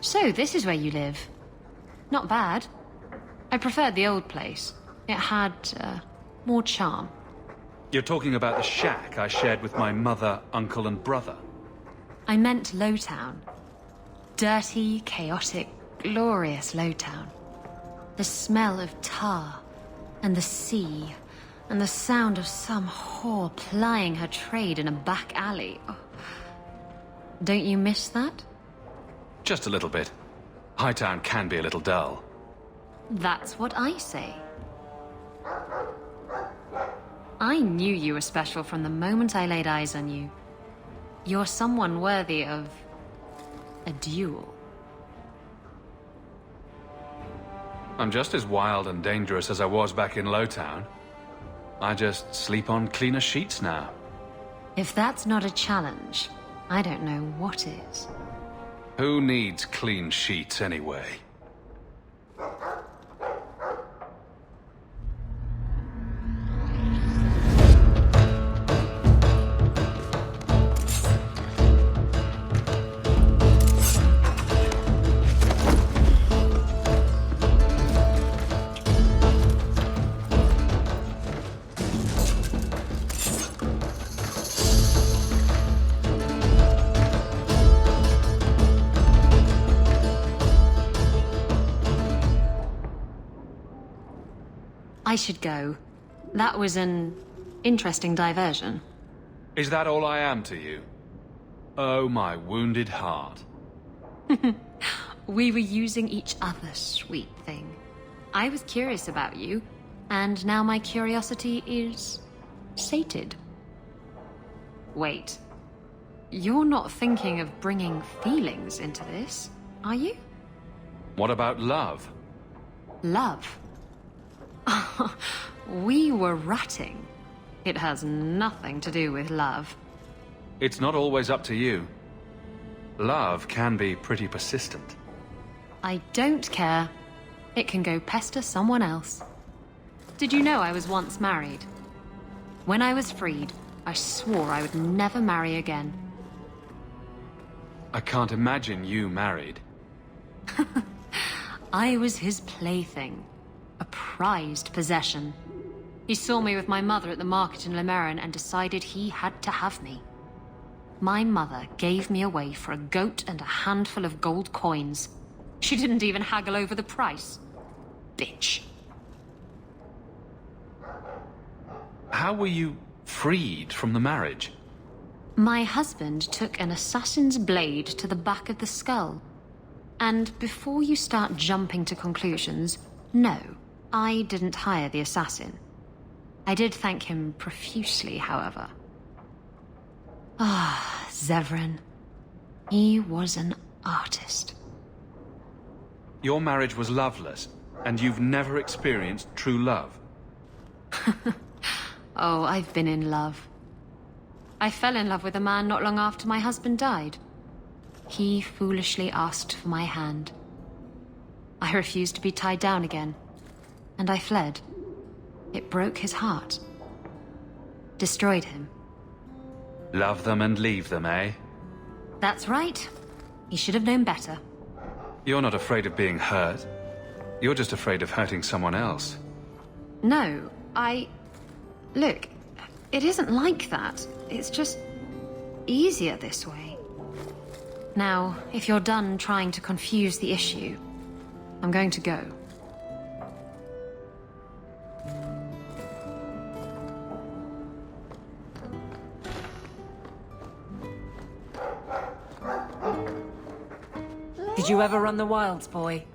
So, this is where you live. Not bad. I preferred the old place. It had, more charm. You're talking about the shack I shared with my mother, uncle, and brother. I meant Lowtown. Dirty, chaotic, glorious Lowtown. The smell of tar, and the sea, and the sound of some whore plying her trade in a back alley. Oh. Don't you miss that? Just a little bit. Hightown can be a little dull. That's what I say. I knew you were special from the moment I laid eyes on you. You're someone worthy of a duel. I'm just as wild and dangerous as I was back in Lowtown. I just sleep on cleaner sheets now. If that's not a challenge, I don't know what is. Who needs clean sheets anyway? I should go. That was an interesting diversion. Is that all I am to you? Oh, my wounded heart. We were using each other, sweet thing. I was curious about you, and now my curiosity is sated. Wait. You're not thinking of bringing feelings into this, are you? What about love? Love? We were ratting. It has nothing to do with love. It's not always up to you. Love can be pretty persistent. I don't care. It can go pester someone else. Did you know I was once married? When I was freed, I swore I would never marry again. I can't imagine you married. I was his plaything. A prized possession. He saw me with my mother at the market in Lemerin and decided he had to have me. My mother gave me away for a goat and a handful of gold coins. She didn't even haggle over the price. Bitch. How were you freed from the marriage? My husband took an assassin's blade to the back of the skull. And before you start jumping to conclusions, no, I didn't hire the assassin. I did thank him profusely, however. Ah, Zevran. He was an artist. Your marriage was loveless, and you've never experienced true love. Oh, I've been in love. I fell in love with a man not long after my husband died. He foolishly asked for my hand. I refused to be tied down again, and I fled. It broke his heart. Destroyed him. Love them and leave them, eh? That's right. He should have known better. You're not afraid of being hurt. You're just afraid of hurting someone else. No, Look, it isn't like that. It's just easier this way. Now, if you're done trying to confuse the issue, I'm going to go. Did you ever run the wilds, boy?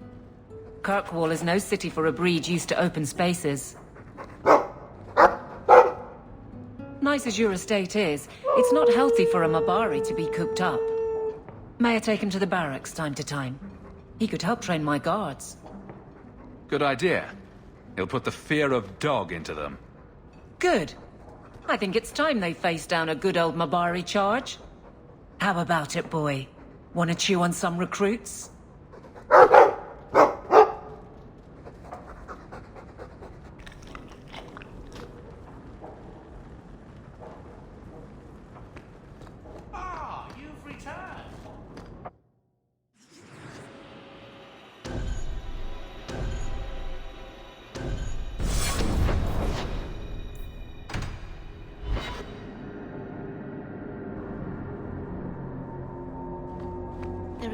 Kirkwall is no city for a breed used to open spaces. Nice as your estate is, it's not healthy for a Mabari to be cooped up. May I take him to the barracks time to time? He could help train my guards. Good idea. He'll put the fear of dog into them. Good. I think it's time they face down a good old Mabari charge. How about it, boy? Want to chew on some recruits? Ah, you've returned.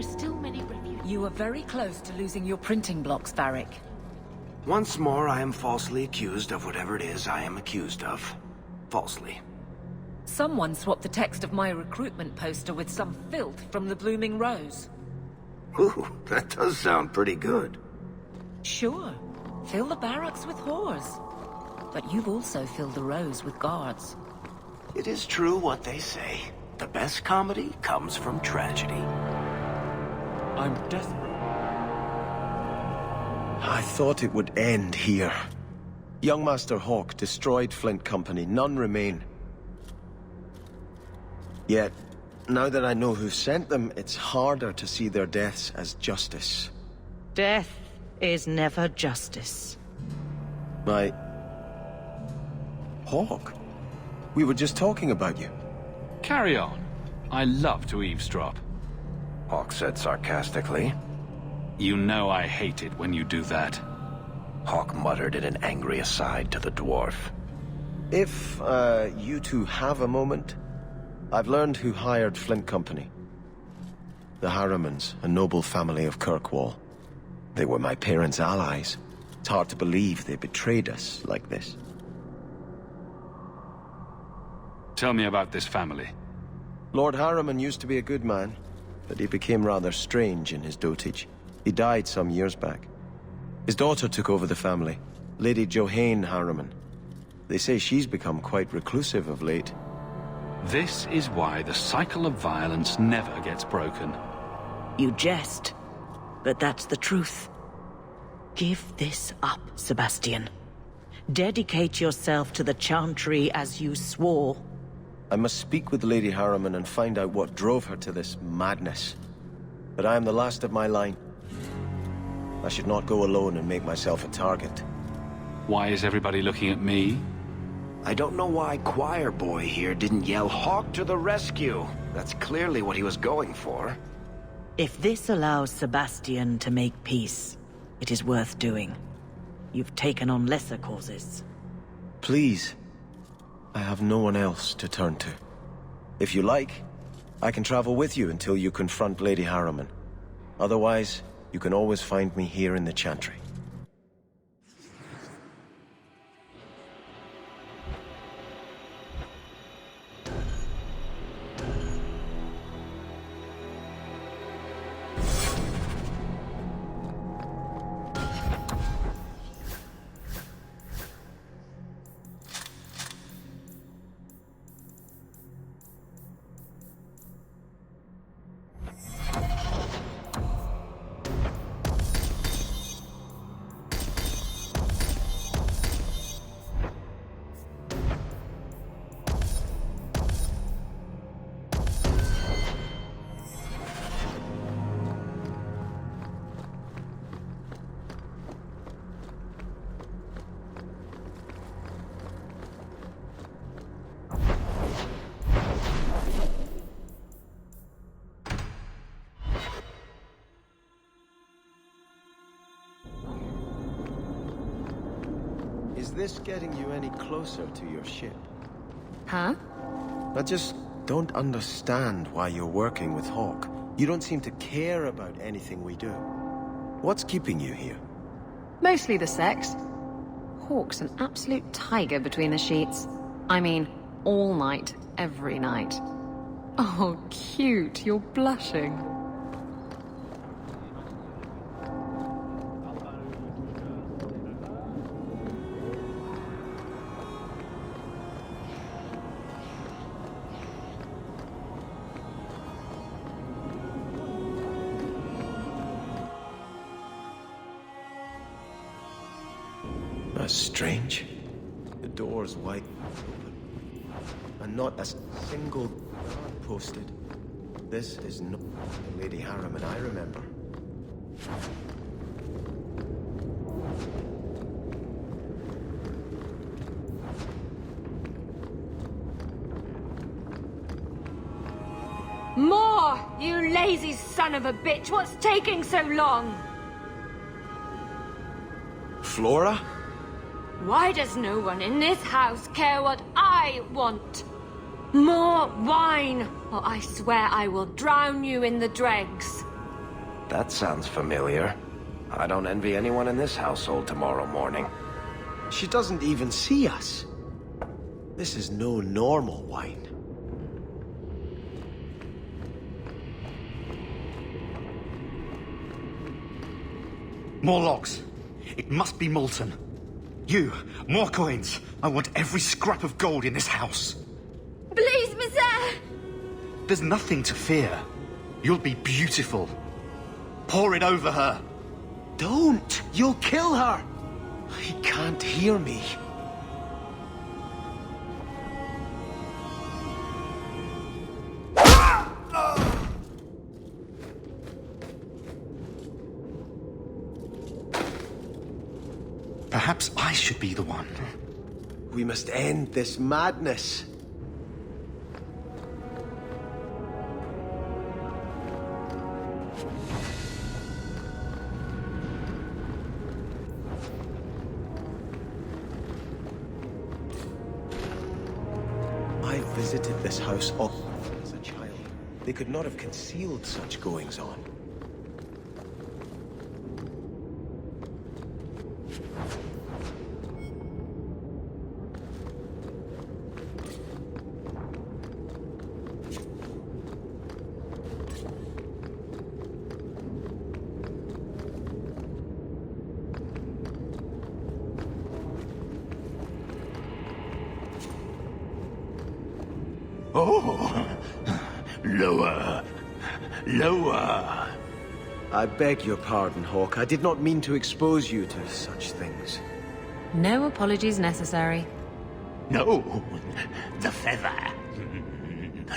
are still many refugees. You are very close to losing your printing blocks, Varric. Once more, I am falsely accused of whatever it is I am accused of. Falsely. Someone swapped the text of my recruitment poster with some filth from the Blooming Rose. Ooh, that does sound pretty good. Sure. Fill the barracks with whores. But you've also filled the Rose with guards. It is true what they say. The best comedy comes from tragedy. I'm desperate. I thought it would end here. Young Master Hawke destroyed Flint Company, none remain. Yet, now that I know who sent them, it's harder to see their deaths as justice. Death is never justice. Hawke? We were just talking about you. Carry on. I love to eavesdrop. Hawke said sarcastically. You know I hate it when you do that. Hawke muttered in an angry aside to the dwarf. If, you two have a moment, I've learned who hired Flint Company. The Harrimans, a noble family of Kirkwall. They were my parents' allies. It's hard to believe they betrayed us like this. Tell me about this family. Lord Harriman used to be a good man, but he became rather strange in his dotage. He died some years back. His daughter took over the family, Lady Johane Harriman. They say she's become quite reclusive of late. This is why the cycle of violence never gets broken. You jest, but that's the truth. Give this up, Sebastian. Dedicate yourself to the Chantry as you swore. I must speak with Lady Harriman and find out what drove her to this madness. But I am the last of my line. I should not go alone and make myself a target. Why is everybody looking at me? I don't know why Choir Boy here didn't yell Hawke to the rescue. That's clearly what he was going for. If this allows Sebastian to make peace, it is worth doing. You've taken on lesser causes. Please. I have no one else to turn to. If you like, I can travel with you until you confront Lady Harriman. Otherwise, you can always find me here in the Chantry. Is this getting you any closer to your ship? Huh? I just don't understand why you're working with Hawke. You don't seem to care about anything we do. What's keeping you here? Mostly the sex. Hawke's an absolute tiger between the sheets. I mean, all night, every night. Oh, cute, you're blushing. That's strange. The door's wide open, and not a single guard posted. This is not the Lady Harriman I remember. More! You lazy son of a bitch! What's taking so long? Flora? Why does no one in this house care what I want? More wine, or I swear I will drown you in the dregs. That sounds familiar. I don't envy anyone in this household tomorrow morning. She doesn't even see us. This is no normal wine. More logs. It must be molten. You, more coins. I want every scrap of gold in this house. Please, Monsieur! There's nothing to fear. You'll be beautiful. Pour it over her. Don't! You'll kill her! He can't hear me. Perhaps I should be the one. We must end this madness. I visited this house often as a child. They could not have concealed such goings-on. Oh, lower, lower. I beg your pardon, Hawk. I did not mean to expose you to such things. No apologies necessary. No, the feather.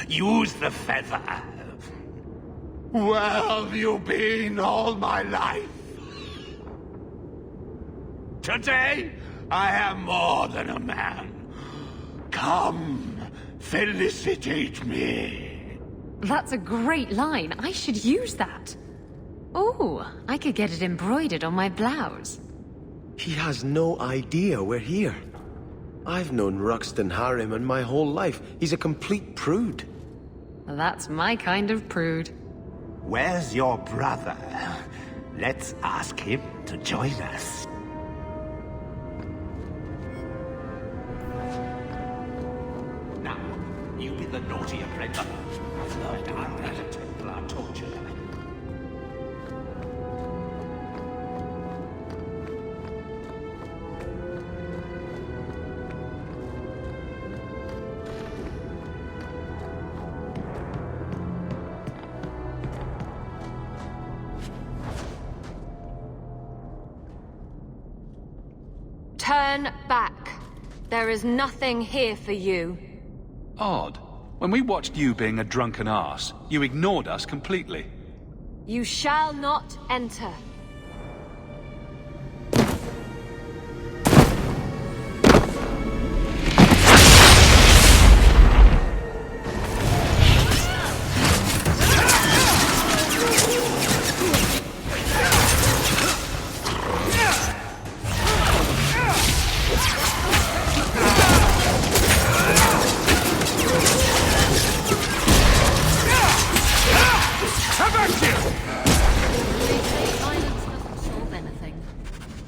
Use the feather. Where have you been all my life? Today, I am more than a man. Come, felicitate me. That's a great line. I should use that. Oh, I could get it embroidered on my blouse. He has no idea we're here. I've known Ruxton Harriman my whole life. He's a complete prude. That's my kind of prude. Where's your brother? Let's ask him to join us. Now, you be the naughty apprentice. I've done that at Templar torture. Turn back. There is nothing here for you. Odd. When we watched you being a drunken arse, you ignored us completely. You shall not enter.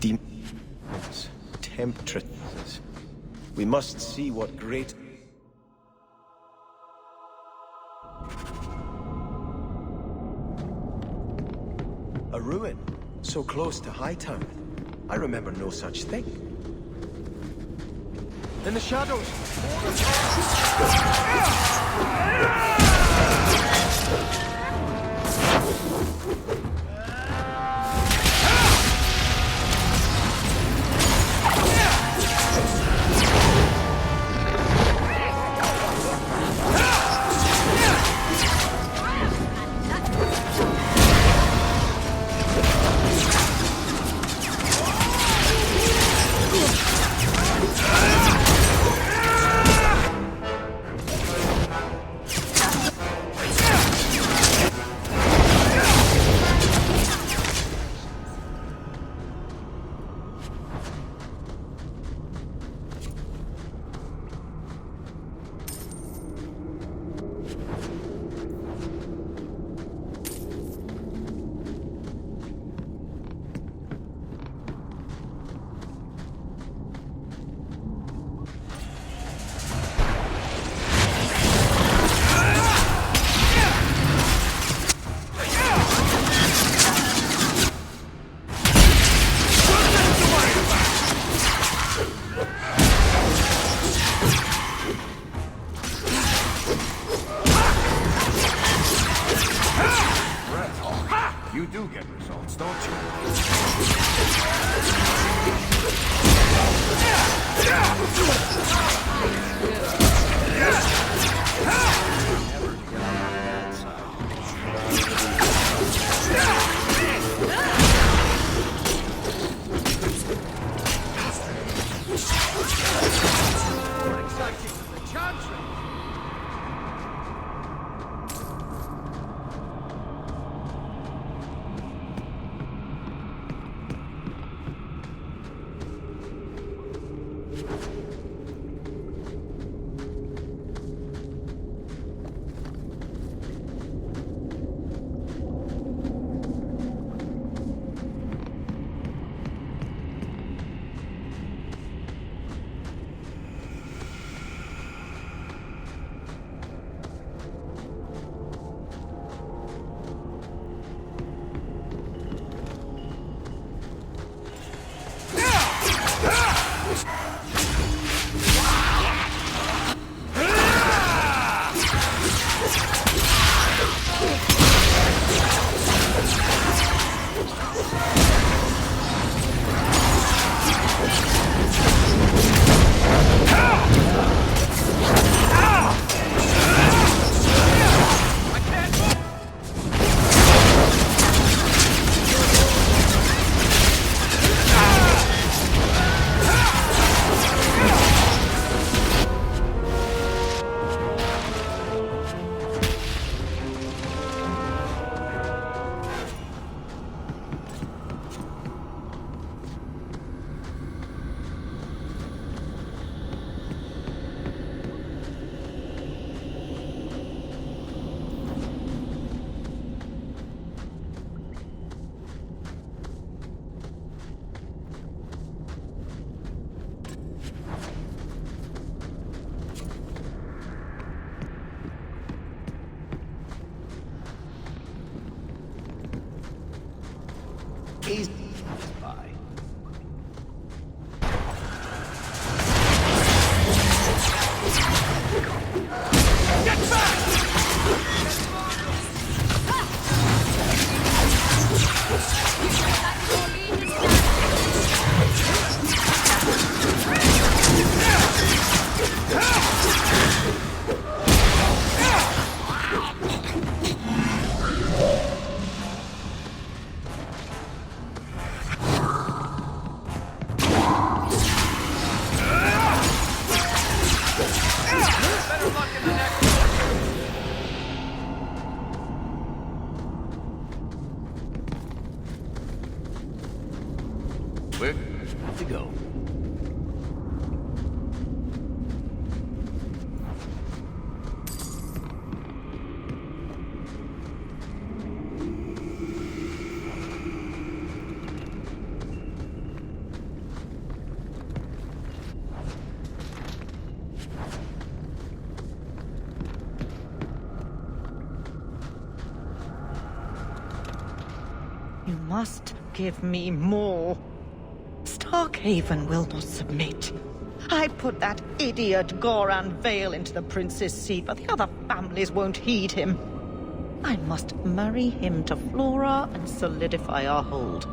Demons, temptresses. We must see what great... A ruin, so close to Hightown. I remember no such thing. In the shadows! You do get results, don't you? Easy. Bye. Get back! We're good to go. You must give me more. Starkhaven will not submit. I put that idiot Goran Vale into the prince's seat, but the other families won't heed him. I must marry him to Flora and solidify our hold.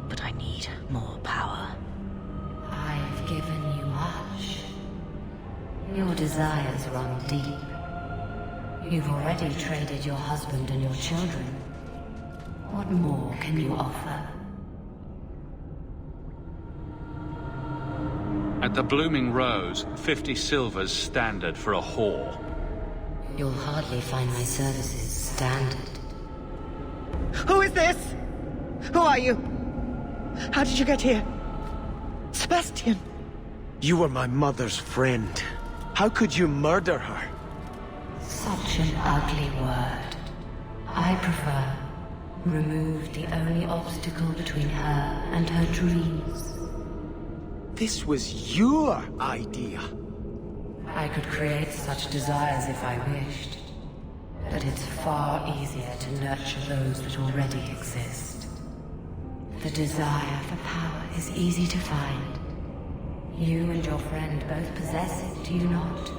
But I need more power. I've given you much. Your desires run deep. You've already traded your husband and your children. What more can you offer? At the Blooming Rose, 50 silvers standard for a whore. You'll hardly find my services standard. Who is this? Who are you? How did you get here? Sebastian! You were my mother's friend. How could you murder her? Such an ugly word. I prefer remove the only obstacle between her and her dreams. This was your idea. I could create such desires if I wished. But it's far easier to nurture those that already exist. The desire for power is easy to find. You and your friend both possess it, do you not?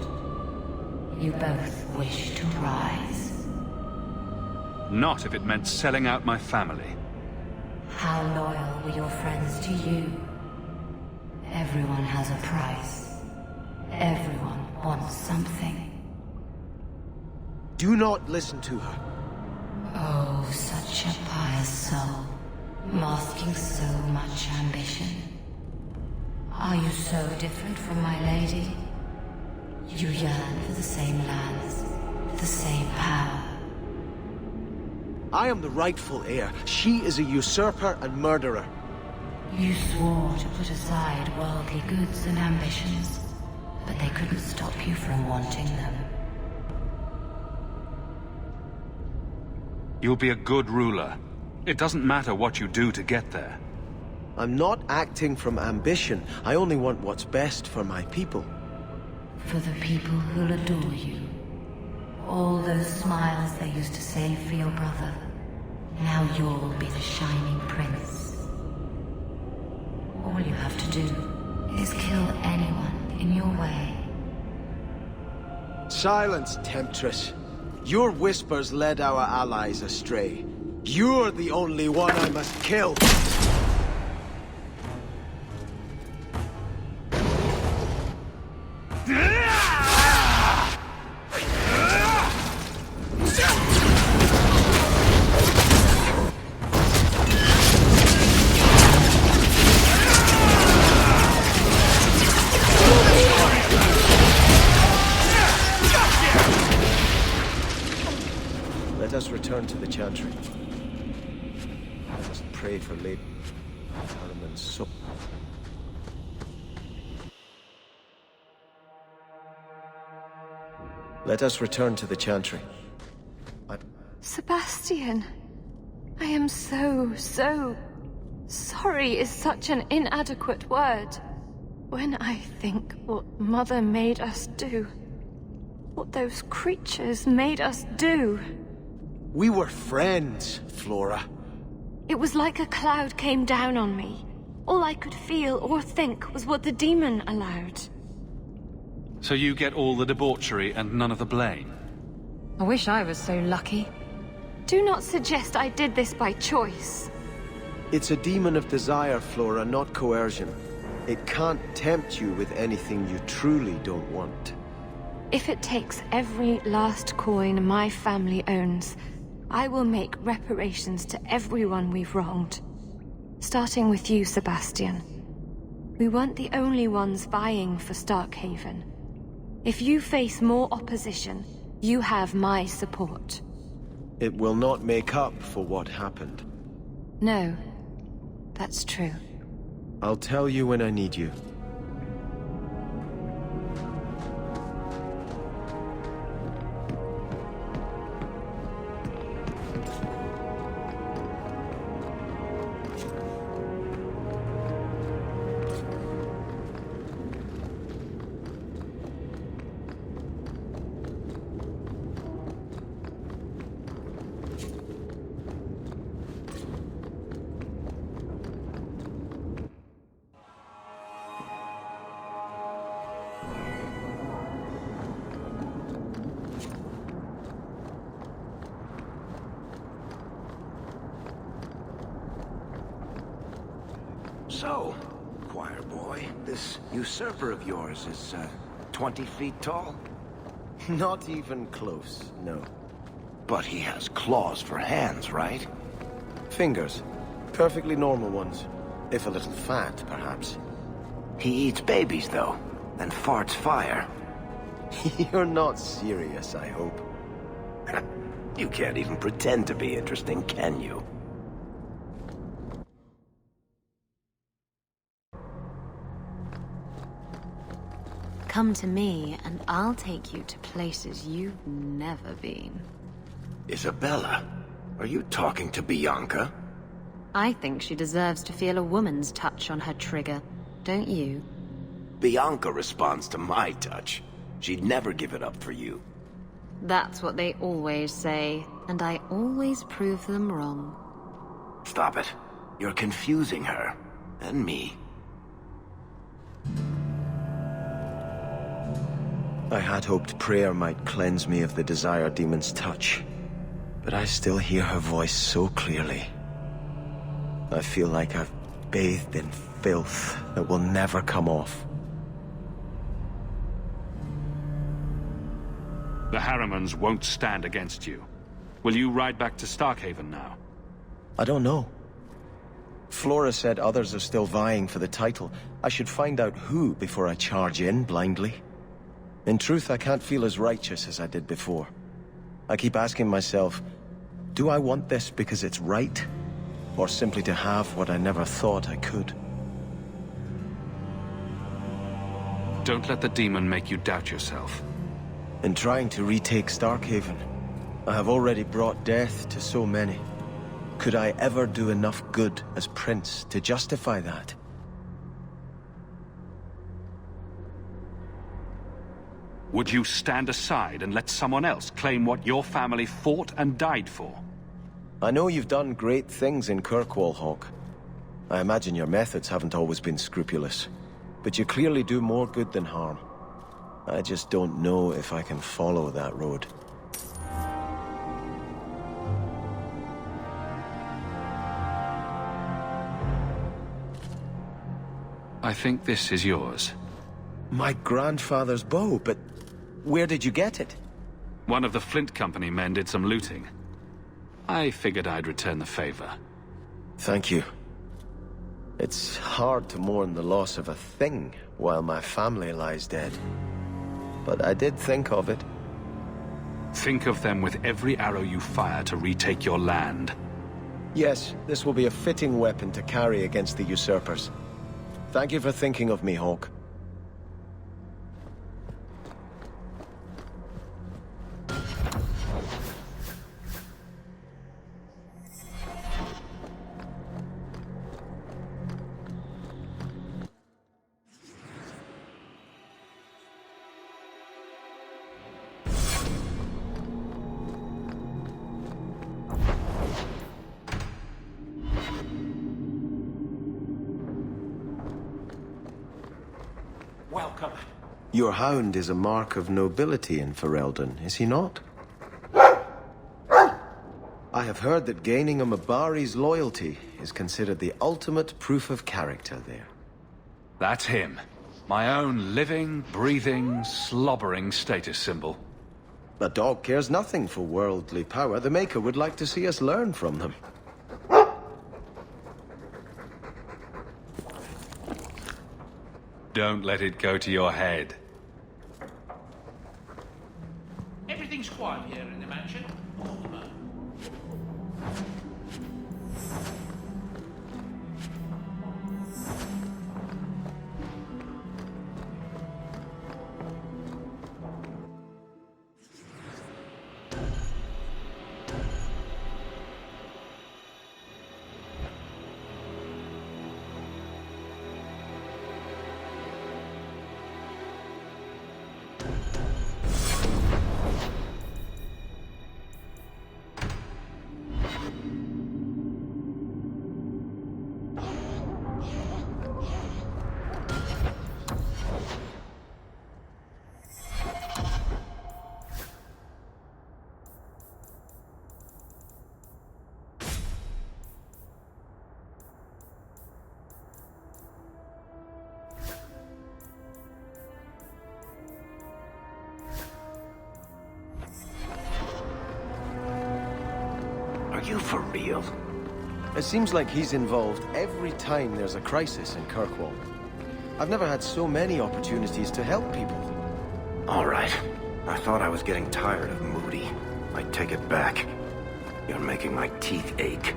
You both wish to rise. Not if it meant selling out my family. How loyal were your friends to you? Everyone has a price. Everyone wants something. Do not listen to her. Oh, such a pious soul, masking so much ambition. Are you so different from my lady? You yearn for the same lands, the same power. I am the rightful heir. She is a usurper and murderer. You swore to put aside worldly goods and ambitions, but they couldn't stop you from wanting them. You'll be a good ruler. It doesn't matter what you do to get there. I'm not acting from ambition. I only want what's best for my people. For the people who'll adore you. All those smiles they used to save for your brother. Now you'll be the shining prince. All you have to do is kill anyone in your way. Silence, Temptress. Your whispers led our allies astray. You're the only one I must kill. Let us return to the Chantry. I must pray for Lady Harriman's soul. Let us return to the Chantry. Sebastian, I am so sorry is such an inadequate word. When I think what Mother made us do, what those creatures made us do. We were friends, Flora. It was like a cloud came down on me. All I could feel or think was what the demon allowed. So you get all the debauchery and none of the blame? I wish I was so lucky. Do not suggest I did this by choice. It's a demon of desire, Flora, not coercion. It can't tempt you with anything you truly don't want. If it takes every last coin my family owns, I will make reparations to everyone we've wronged. Starting with you, Sebastian. We weren't the only ones vying for Starkhaven. If you face more opposition, you have my support. It will not make up for what happened. No, that's true. I'll tell you when I need you. So, choir boy, this usurper of yours is, 20 feet tall? Not even close, no. But he has claws for hands, right? Fingers. Perfectly normal ones. If a little fat, perhaps. He eats babies, though, and farts fire. You're not serious, I hope. You can't even pretend to be interesting, can you? Come to me, and I'll take you to places you've never been. Isabella, are you talking to Bianca? I think she deserves to feel a woman's touch on her trigger, don't you? Bianca responds to my touch. She'd never give it up for you. That's what they always say, and I always prove them wrong. Stop it. You're confusing her. And me. I had hoped prayer might cleanse me of the Desire Demon's touch. but I still hear her voice so clearly. I feel like I've bathed in filth that will never come off. The Harrimans won't stand against you. Will you ride back to Starkhaven now? I don't know. Flora said others are still vying for the title. I should find out who before I charge in blindly. In truth, I can't feel as righteous as I did before. I keep asking myself, do I want this because it's right? Or simply to have what I never thought I could? Don't let the demon make you doubt yourself. In trying to retake Starkhaven, I have already brought death to so many. Could I ever do enough good as Prince to justify that? Would you stand aside and let someone else claim what your family fought and died for? I know you've done great things in Kirkwall, Hawke. I imagine your methods haven't always been scrupulous. But you clearly do more good than harm. I just don't know if I can follow that road. I think this is yours. My grandfather's bow, but where did you get it? One of the Flint Company men did some looting. I figured I'd return the favor. Thank you. It's hard to mourn the loss of a thing while my family lies dead. But I did think of it. Think of them with every arrow you fire to retake your land. Yes, this will be a fitting weapon to carry against the usurpers. Thank you for thinking of me, Hawke. Welcome. Your hound is a mark of nobility in Ferelden, is he not? I have heard that gaining a Mabari's loyalty is considered the ultimate proof of character there. That's him. My own living, breathing, slobbering status symbol. The dog cares nothing for worldly power. The Maker would like to see us learn from them. Don't let it go to your head. Everything's quiet here in the mansion. Are you for real? It seems like he's involved every time there's a crisis in Kirkwall. I've never had so many opportunities to help people. All right. I thought I was getting tired of Moody. I take it back. You're making my teeth ache.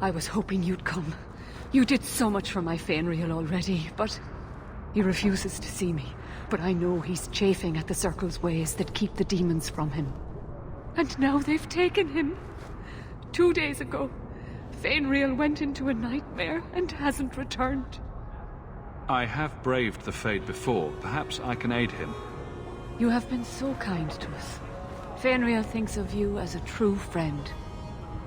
I was hoping you'd come. You did so much for my Fainriel already, but he refuses to see me. But I know he's chafing at the Circle's ways that keep the demons from him. And now they've taken him. 2 days ago, Fainriel went into a nightmare and hasn't returned. I have braved the Fade before. Perhaps I can aid him. You have been so kind to us. Fainriel thinks of you as a true friend.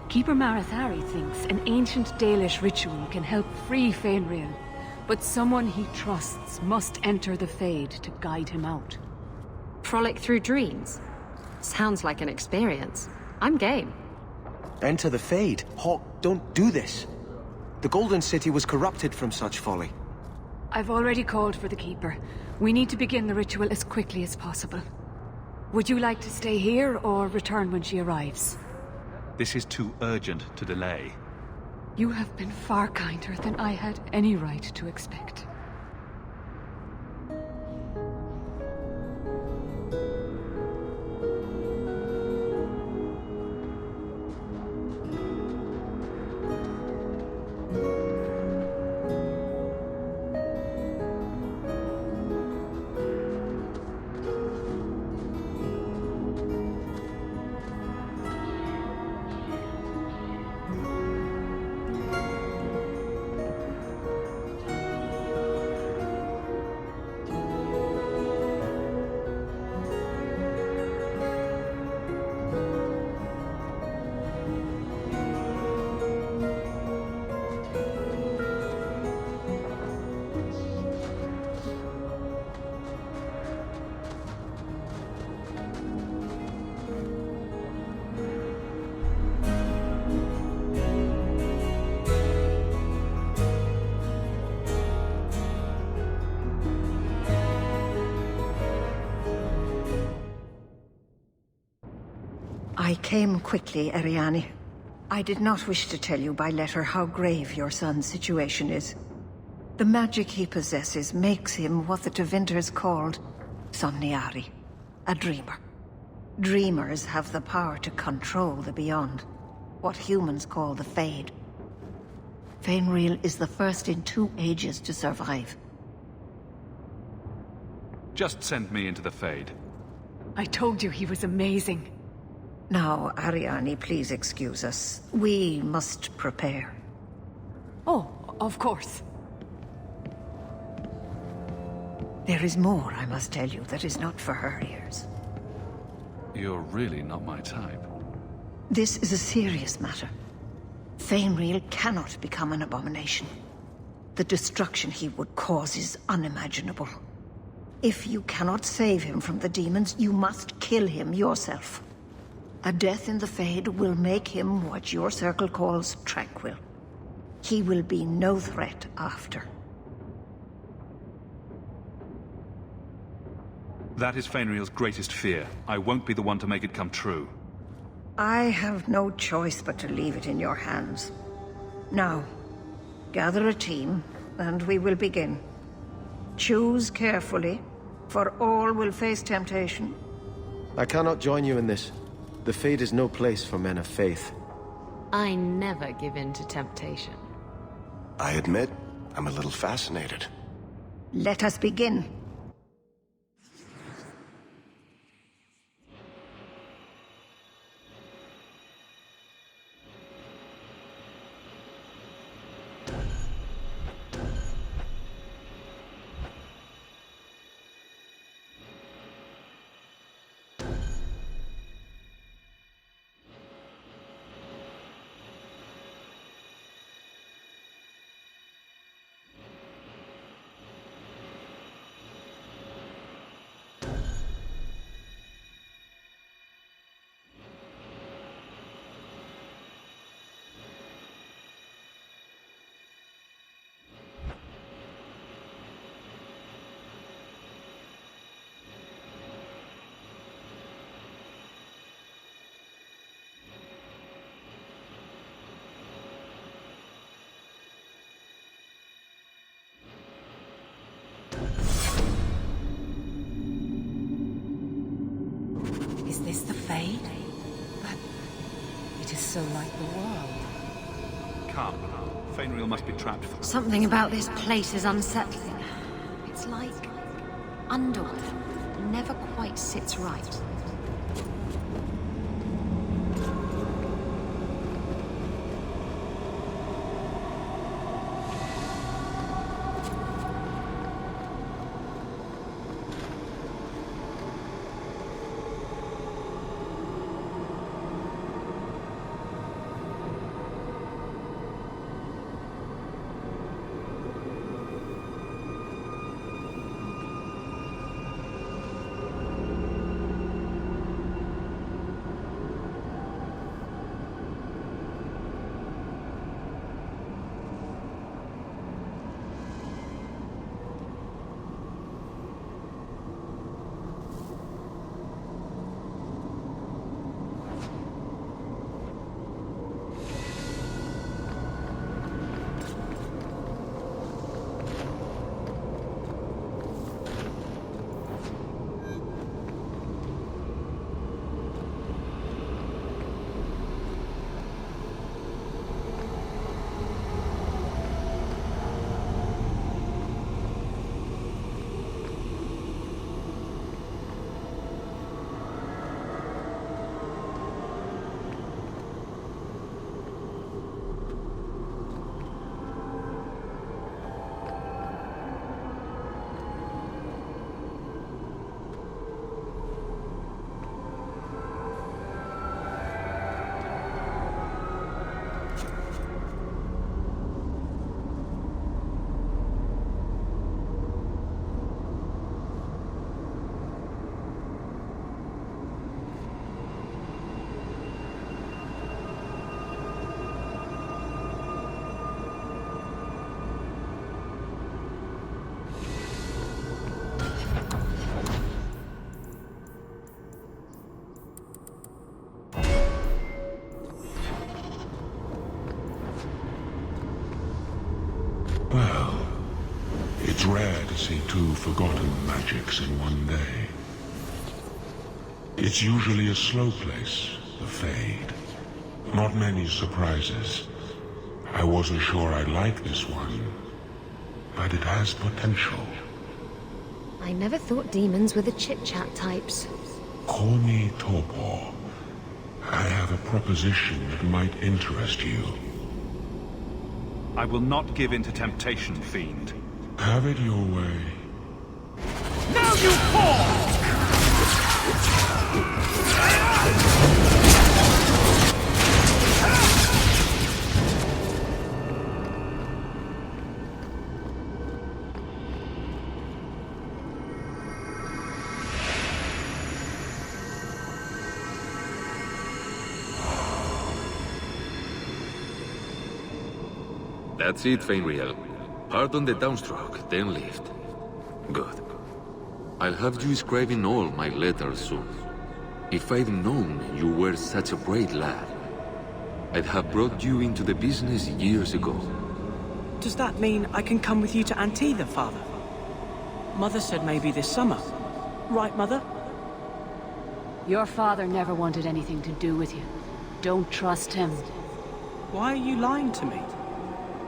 Keeper Marathari thinks an ancient Dalish ritual can help free Fainriel, but someone he trusts must enter the Fade to guide him out. Frolic through dreams? Sounds like an experience. I'm game. Enter the Fade. Hawke, don't do this. The Golden City was corrupted from such folly. I've already called for the Keeper. We need to begin the ritual as quickly as possible. Would you like to stay here or return when she arrives? This is too urgent to delay. You have been far kinder than I had any right to expect. I came quickly, Ariane. I did not wish to tell you by letter how grave your son's situation is. The magic he possesses makes him what the Tevinters called Somniari, a dreamer. Dreamers have the power to control the beyond, what humans call the Fade. Fainriel is the first in 2 ages to survive. Just send me into the Fade. I told you he was amazing. Now, Ariane, please excuse us. We must prepare. Oh, of course. There is more, I must tell you, that is not for her ears. You're really not my type. This is a serious matter. Fainriel cannot become an abomination. The destruction he would cause is unimaginable. If you cannot save him from the demons, you must kill him yourself. A death in the Fade will make him what your circle calls tranquil. He will be no threat after. That is Fainriel's greatest fear. I won't be the one to make it come true. I have no choice but to leave it in your hands. Now, gather a team, and we will begin. Choose carefully, for all will face temptation. I cannot join you in this. The Fade is no place for men of faith. I never give in to temptation. I admit, I'm a little fascinated. Let us begin. Is this the Fade? But it is so like the world. Come. Fainriel must be trapped. Something about this place is unsettling. It's like Underworld. Never quite sits right. It's rare to see two forgotten magics in one day. It's usually a slow place, the Fade. Not many surprises. I wasn't sure I'd like this one, but it has potential. I never thought demons were the chit-chat types. Call me Torpor. I have a proposition that might interest you. I will not give in to temptation, fiend. Have it your way. Now you fall! That's it, Fenrir. Hard on the downstroke, then lift. Good. I'll have you scribing all my letters soon. If I'd known you were such a brave lad, I'd have brought you into the business years ago. Does that mean I can come with you to Antitha, Father? Mother said maybe this summer. Right, Mother? Your father never wanted anything to do with you. Don't trust him. Why are you lying to me?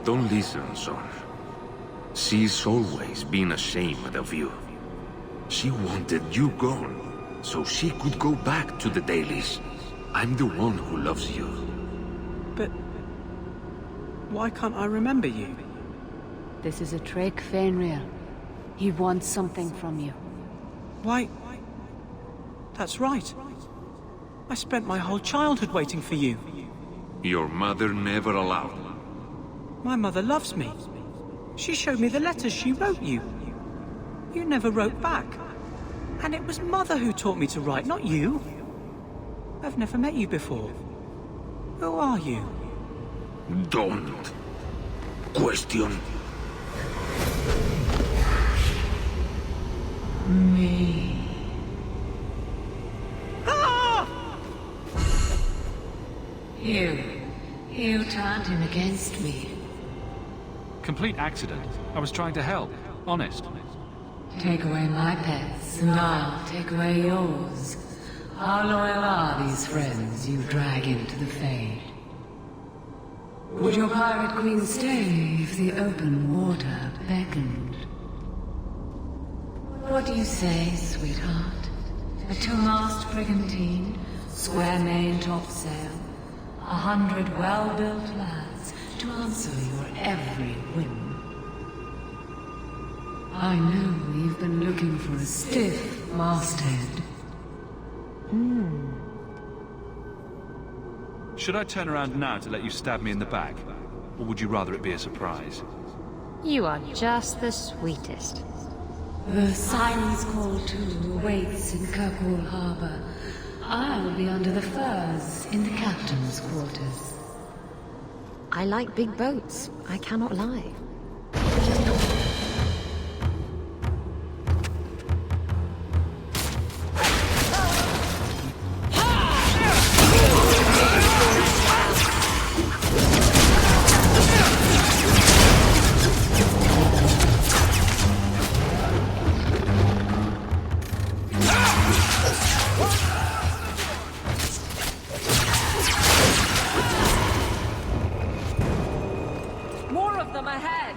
Don't listen, son. She's always been ashamed of you. She wanted you gone, so she could go back to the dailies. I'm the one who loves you. But why can't I remember you? This is a trick, Fenrir. He wants something from you. Why? That's right. I spent my whole childhood waiting for you. Your mother never allowed. My mother loves me. She showed me the letters she wrote you. You never wrote back. And it was Mother who taught me to write, not you. I've never met you before. Who are you? Don't question me. You turned him against me. Complete accident. I was trying to help. Honest. Take away my pets, and I'll take away yours. How loyal are these friends you drag into the Fade? Would your pirate queen stay if the open water beckoned? What do you say, sweetheart? A two-mast brigantine, square main topsail, 100 well-built lads to answer your every whim. I know you've been looking for a stiff masthead. Should I turn around now to let you stab me in the back? Or would you rather it be a surprise? You are just the sweetest. The Silence Call 2 awaits in Kirkwall Harbor. I'll be under the firs in the captain's quarters. I like big boats, I cannot lie. More of them ahead!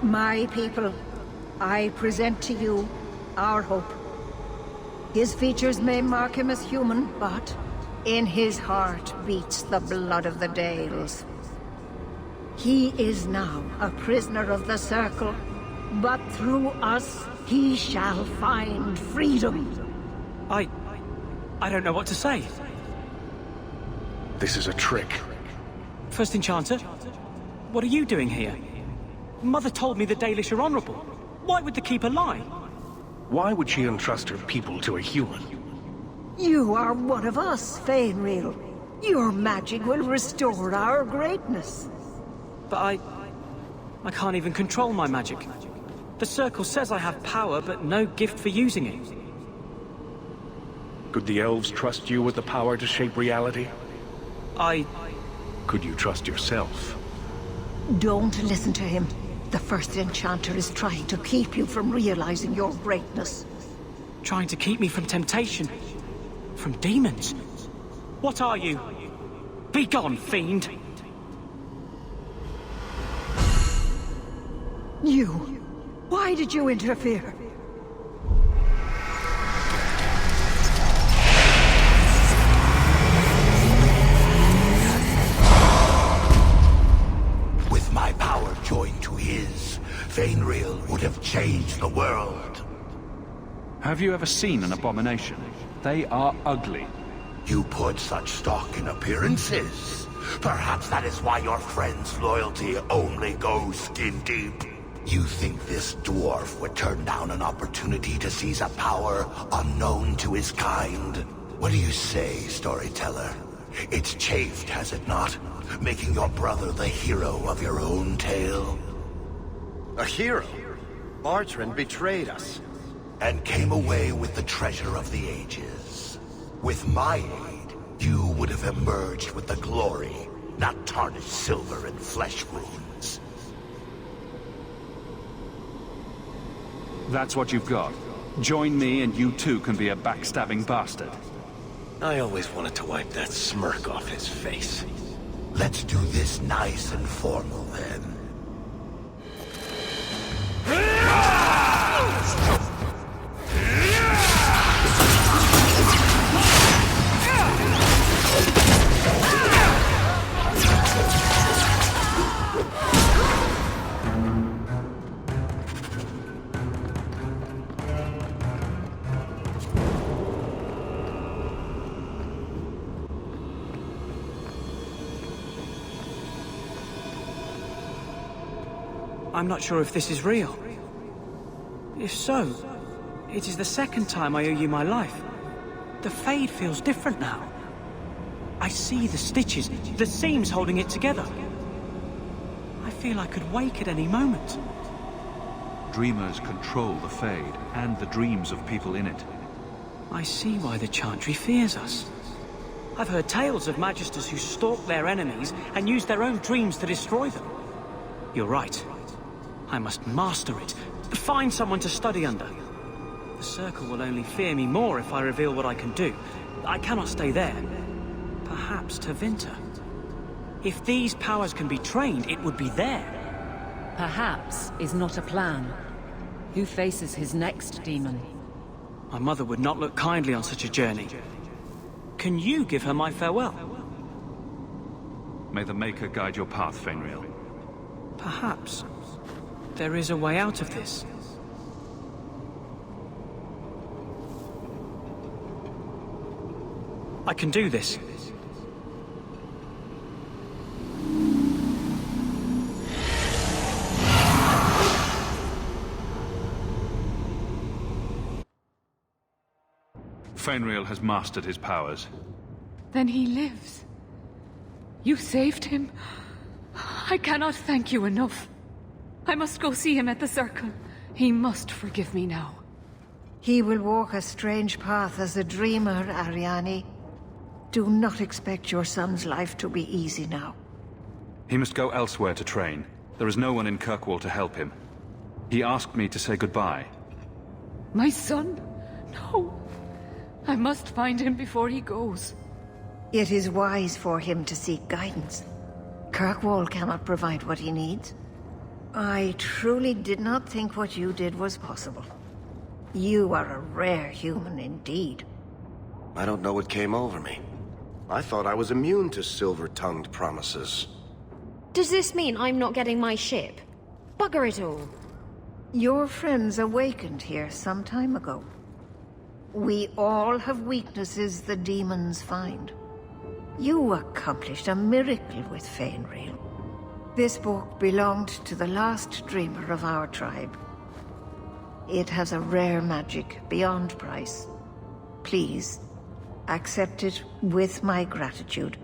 My people, I present to you our hope. His features may mark him as human, but in his heart beats the blood of the Dales. He is now a prisoner of the Circle, but through us he shall find freedom. I don't know what to say. This is a trick. First Enchanter, what are you doing here? Mother told me the Dalish are honorable. Why would the Keeper lie? Why would she entrust her people to a human? You are one of us, Fainreal. Your magic will restore our greatness. But I can't even control my magic. The Circle says I have power, but no gift for using it. Could the elves trust you with the power to shape reality? Could you trust yourself? Don't listen to him. The First Enchanter is trying to keep you from realizing your greatness. Trying to keep me from temptation? From demons? What are you? Be gone, fiend! You! Why did you interfere? With my power joined to his, Fainreal would have changed the world. Have you ever seen an abomination? They are ugly. You put such stock in appearances. Perhaps that is why your friend's loyalty only goes skin deep. You think this dwarf would turn down an opportunity to seize a power unknown to his kind? What do you say, storyteller? It's chafed, has it not? Making your brother the hero of your own tale? A hero? Bartrand betrayed us. And came away with the treasure of the ages. With my aid, you would have emerged with the glory, not tarnished silver and flesh wounds. That's what you've got. Join me and you too can be a backstabbing bastard. I always wanted to wipe that smirk off his face. Let's do this nice and formal then. I'm not sure if this is real. If so, it is the second time I owe you my life. The Fade feels different now. I see the stitches, the seams holding it together. I feel I could wake at any moment. Dreamers control the Fade and the dreams of people in it. I see why the Chantry fears us. I've heard tales of Magisters who stalk their enemies and use their own dreams to destroy them. You're right. I must master it. Find someone to study under. The Circle will only fear me more if I reveal what I can do. I cannot stay there. Perhaps Tevinter. If these powers can be trained, it would be there. Perhaps is not a plan. Who faces his next demon? My mother would not look kindly on such a journey. Can you give her my farewell? May the Maker guide your path, Fainreal. Perhaps there is a way out of this. I can do this. Fainreal has mastered his powers. Then he lives. You saved him. I cannot thank you enough. I must go see him at the Circle. He must forgive me now. He will walk a strange path as a dreamer, Ariane. Do not expect your son's life to be easy now. He must go elsewhere to train. There is no one in Kirkwall to help him. He asked me to say goodbye. My son? No. I must find him before he goes. It is wise for him to seek guidance. Kirkwall cannot provide what he needs. I truly did not think what you did was possible. You are a rare human indeed. I don't know what came over me. I thought I was immune to silver-tongued promises. Does this mean I'm not getting my ship? Bugger it all. Your friends awakened here some time ago. We all have weaknesses the demons find. You accomplished a miracle with Faenriel. This book belonged to the last dreamer of our tribe. It has a rare magic beyond price. Please, accept it with my gratitude.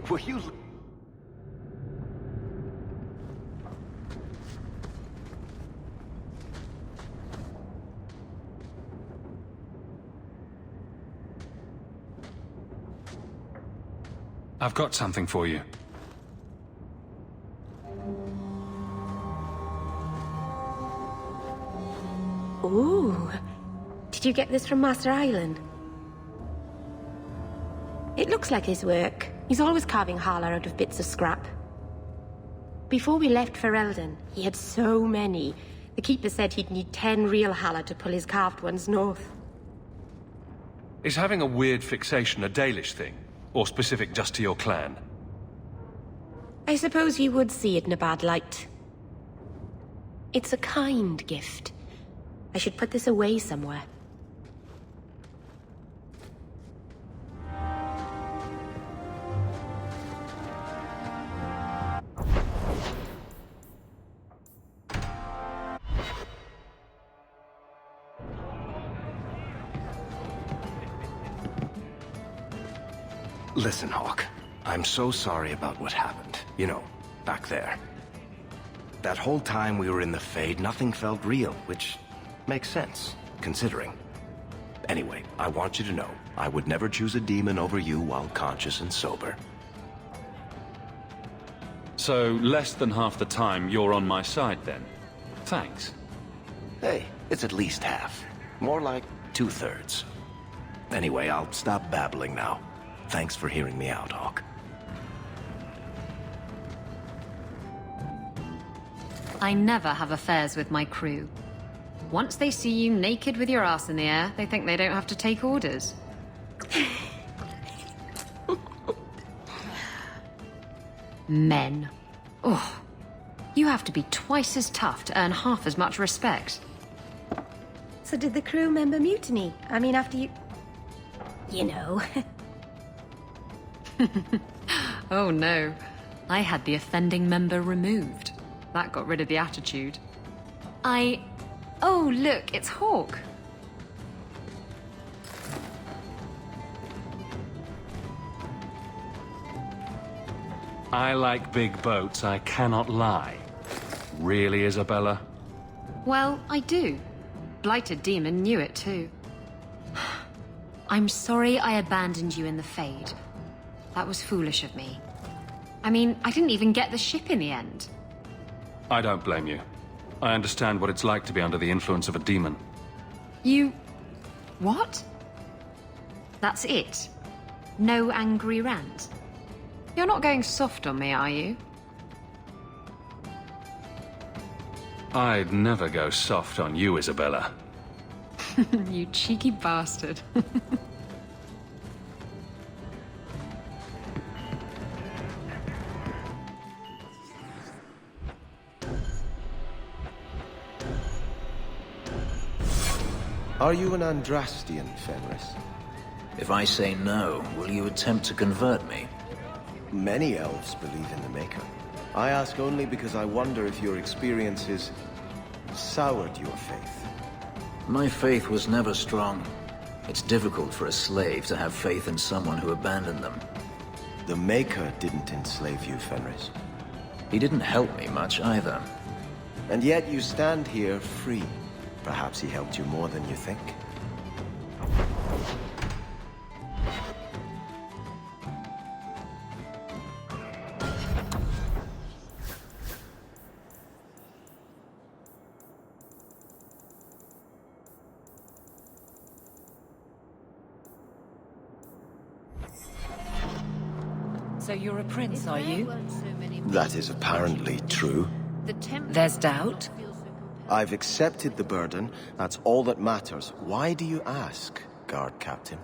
Were you... I've got something for you. Ooh. Did you get this from Master Island? It looks like his work. He's always carving Hala out of bits of scrap. Before we left for Eldon, he had so many. The Keeper said he'd need 10 real Hala to pull his carved ones north. Is having a weird fixation a Dalish thing? Or specific just to your clan? I suppose you would see it in a bad light. It's a kind gift. I should put this away somewhere. Listen, Hawke. I'm so sorry about what happened. You know, back there. That whole time we were in the Fade, nothing felt real, which makes sense, considering. Anyway, I want you to know, I would never choose a demon over you while conscious and sober. So, less than half the time, you're on my side, then? Thanks. Hey, it's at least half. More like 2/3. Anyway, I'll stop babbling now. Thanks for hearing me out, Hawke. I never have affairs with my crew. Once they see you naked with your ass in the air, they think they don't have to take orders. Men. Oh, you have to be twice as tough to earn half as much respect. So did the crew member mutiny? I mean, after you... You know. Oh no. I had the offending member removed. That got rid of the attitude. Oh look, it's Hawke. I like big boats, I cannot lie. Really, Isabella? Well, I do. Blighted Demon knew it too. I'm sorry I abandoned you in the Fade. That was foolish of me. I mean, I didn't even get the ship in the end. I don't blame you. I understand what it's like to be under the influence of a demon. You... what? That's it? No angry rant? You're not going soft on me, are you? I'd never go soft on you, Isabella. You cheeky bastard. Are you an Andrastian, Fenris? If I say no, will you attempt to convert me? Many elves believe in the Maker. I ask only because I wonder if your experiences soured your faith. My faith was never strong. It's difficult for a slave to have faith in someone who abandoned them. The Maker didn't enslave you, Fenris. He didn't help me much either. And yet you stand here free. Perhaps he helped you more than you think. So you're a prince, are you? That is apparently true. There's doubt? I've accepted the burden. That's all that matters. Why do you ask, Guard Captain?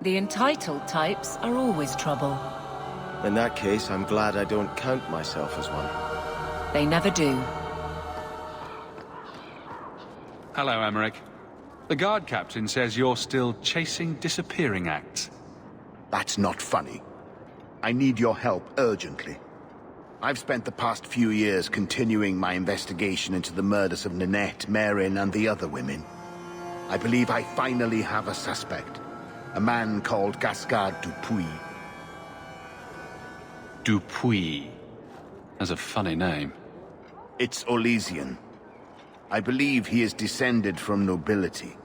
The entitled types are always trouble. In that case, I'm glad I don't count myself as one. They never do. Hello, Emmerich. The guard captain says you're still chasing disappearing acts. That's not funny. I need your help urgently. I've spent the past few years continuing my investigation into the murders of Ninette, Merrin, and the other women. I believe I finally have a suspect. A man called Gascard Dupuis. Dupuis. That's a funny name. It's Orlesian. I believe he is descended from nobility.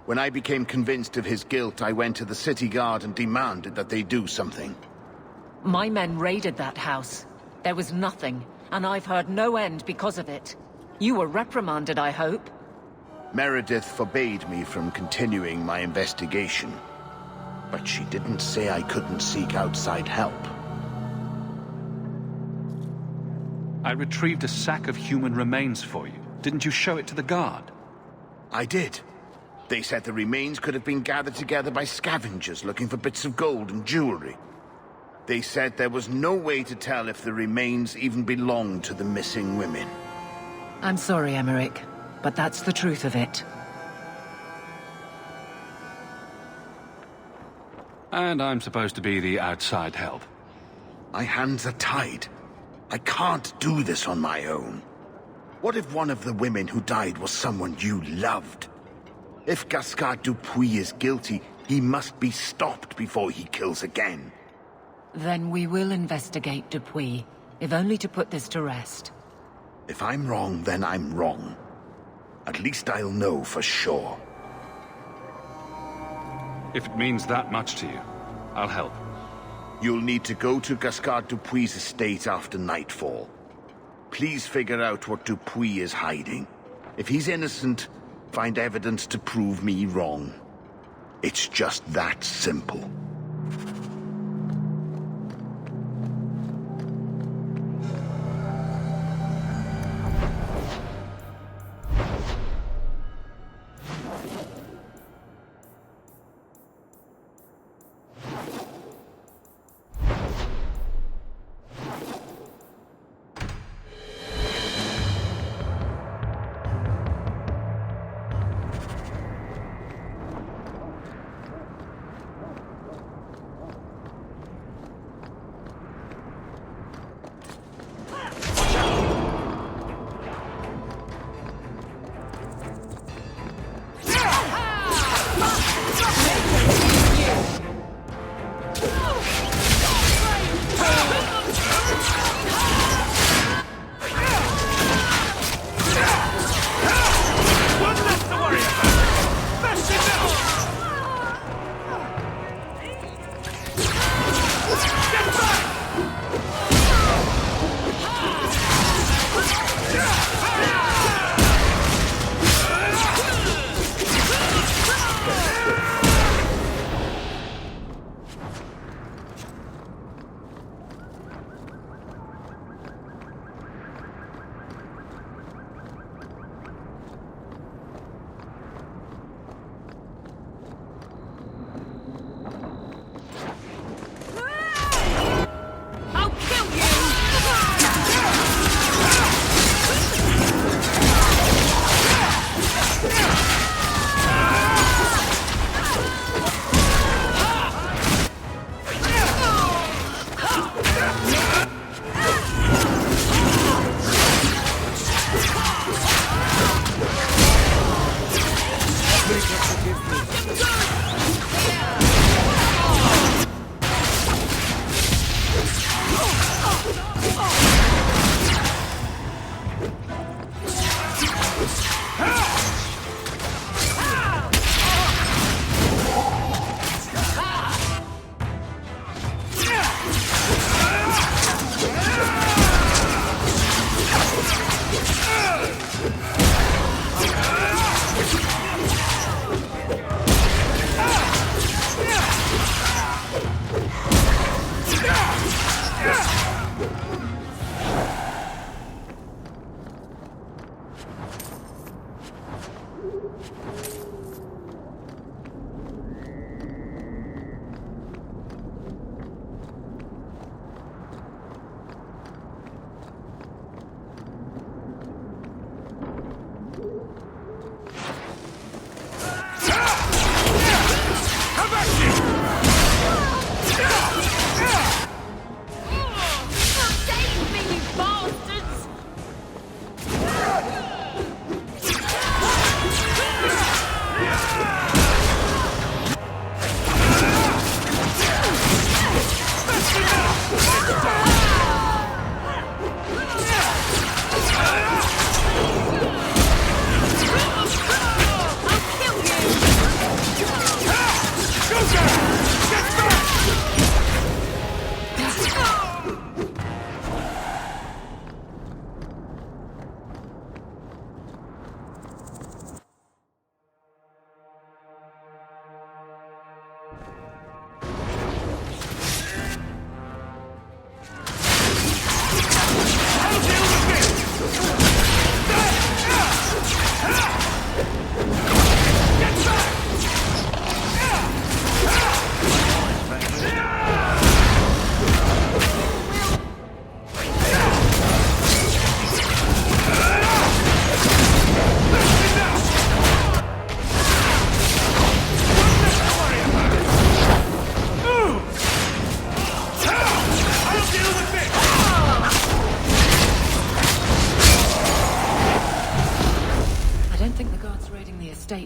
When I became convinced of his guilt, I went to the city guard and demanded that they do something. My men raided that house. There was nothing, and I've heard no end because of it. You were reprimanded, I hope? Meredith forbade me from continuing my investigation. But she didn't say I couldn't seek outside help. I retrieved a sack of human remains for you. Didn't you show it to the guard? I did. They said the remains could have been gathered together by scavengers looking for bits of gold and jewelry. They said there was no way to tell if the remains even belonged to the missing women. I'm sorry, Emmerich, but that's the truth of it. And I'm supposed to be the outside help. My hands are tied. I can't do this on my own. What if one of the women who died was someone you loved? If Gascard Dupuis is guilty, he must be stopped before he kills again. Then we will investigate Dupuis, if only to put this to rest. If I'm wrong, then I'm wrong. At least I'll know for sure. If it means that much to you, I'll help. You'll need to go to Gascard Dupuis' estate after nightfall. Please figure out what Dupuis is hiding. If he's innocent, find evidence to prove me wrong. It's just that simple.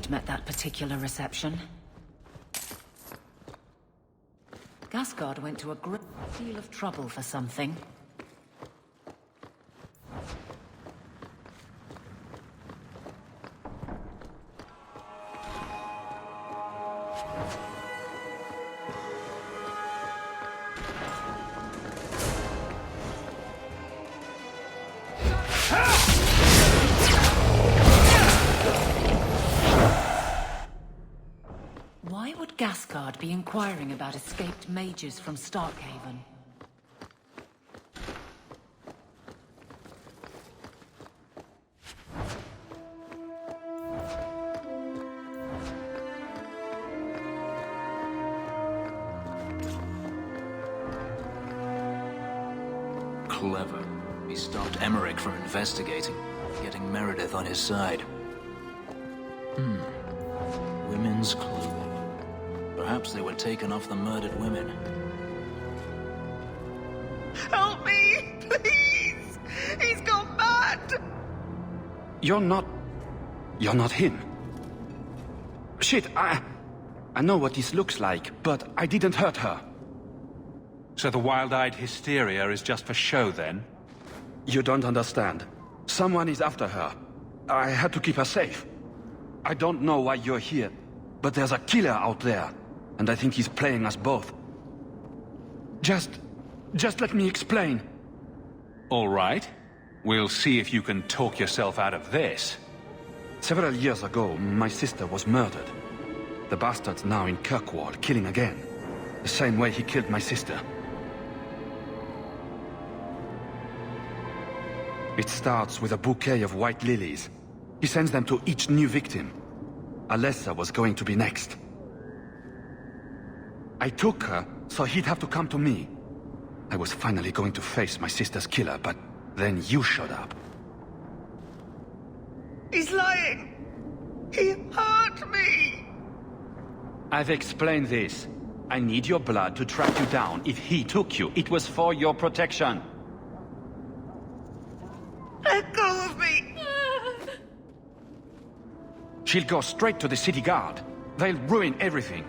Met that particular reception. Gasgard went to a great deal of trouble for something. Why would Gasgard be inquiring about escaped mages from Starkhaven? Clever. He stopped Emmerich from investigating, getting Meredith on his side. Women's clothing. Perhaps they were taken off the murdered women. Help me, please! He's gone mad! You're not him. Shit, I know what this looks like, but I didn't hurt her. So the wild-eyed hysteria is just for show, then? You don't understand. Someone is after her. I had to keep her safe. I don't know why you're here, but there's a killer out there, and I think he's playing us both. Just let me explain. All right. We'll see if you can talk yourself out of this. Several years ago, my sister was murdered. The bastard's now in Kirkwall, killing again. The same way he killed my sister. It starts with a bouquet of white lilies. He sends them to each new victim. Alessa was going to be next. I took her, so he'd have to come to me. I was finally going to face my sister's killer, but then you showed up. He's lying! He hurt me! I've explained this. I need your blood to track you down. If he took you, it was for your protection. Let go of me! She'll go straight to the city guard. They'll ruin everything.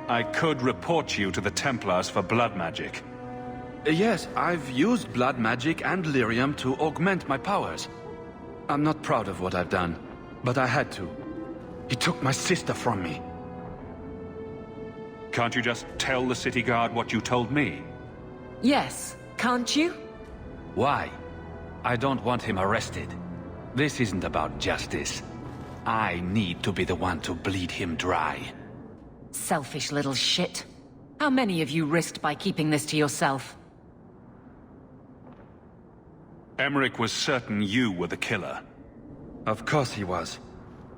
I could report you to the Templars for blood magic. Yes, I've used blood magic and lyrium to augment my powers. I'm not proud of what I've done, but I had to. He took my sister from me. Can't you just tell the city guard what you told me? Yes, can't you? Why? I don't want him arrested. This isn't about justice. I need to be the one to bleed him dry. Selfish little shit. How many of you risked by keeping this to yourself? Emmerich was certain you were the killer. Of course he was.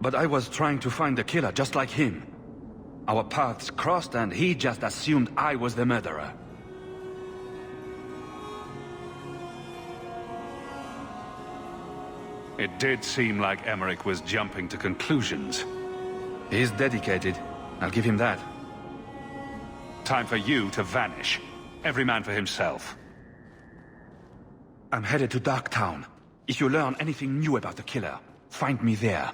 But I was trying to find the killer just like him. Our paths crossed and he just assumed I was the murderer. It did seem like Emmerich was jumping to conclusions. He's dedicated. I'll give him that. Time for you to vanish. Every man for himself. I'm headed to Darktown. If you learn anything new about the killer, find me there.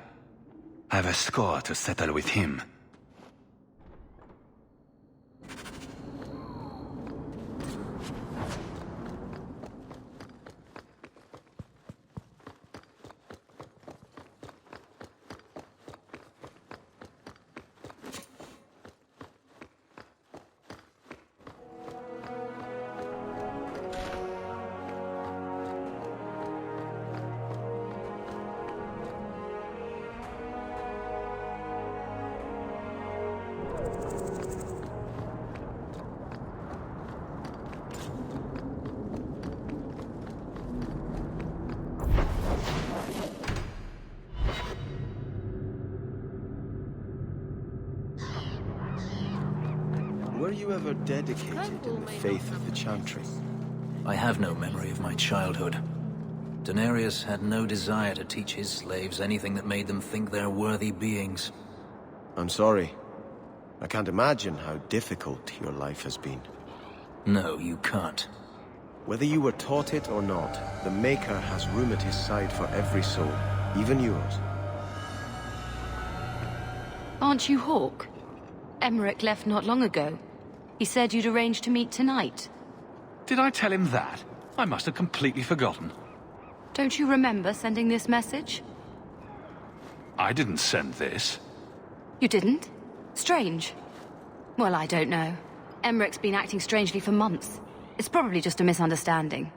I have a score to settle with him. Were you ever dedicated in the faith of the Chantry? I have no memory of my childhood. Daenerys had no desire to teach his slaves anything that made them think they're worthy beings. I'm sorry. I can't imagine how difficult your life has been. No, you can't. Whether you were taught it or not, the Maker has room at his side for every soul, even yours. Aren't you Hawke? Emmerich left not long ago. He said you'd arranged to meet tonight. Did I tell him that? I must have completely forgotten. Don't you remember sending this message? I didn't send this. You didn't? Strange. Well, I don't know. Emmerich's been acting strangely for months. It's probably just a misunderstanding.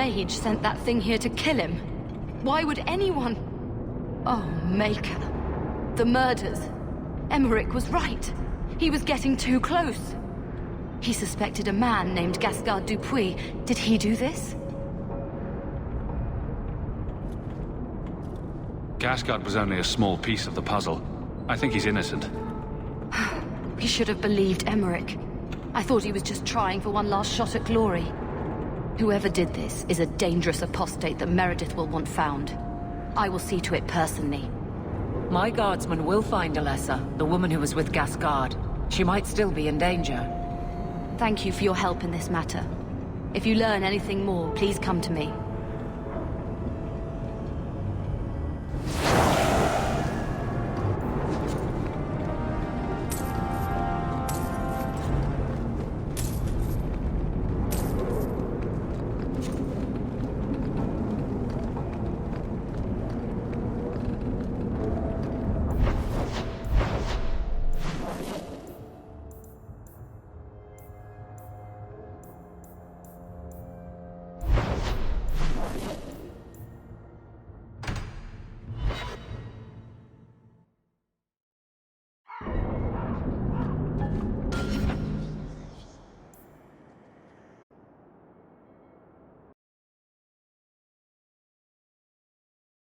Mage sent that thing here to kill him. Why would anyone... Oh, Maker. The murders. Emmerich was right. He was getting too close. He suspected a man named Gascard Dupuis. Did he do this? Gascard was only a small piece of the puzzle. I think he's innocent. We should have believed Emmerich. I thought he was just trying for one last shot at glory. Whoever did this is a dangerous apostate that Meredith will want found. I will see to it personally. My guardsmen will find Alessa, the woman who was with Gascard. She might still be in danger. Thank you for your help in this matter. If you learn anything more, please come to me.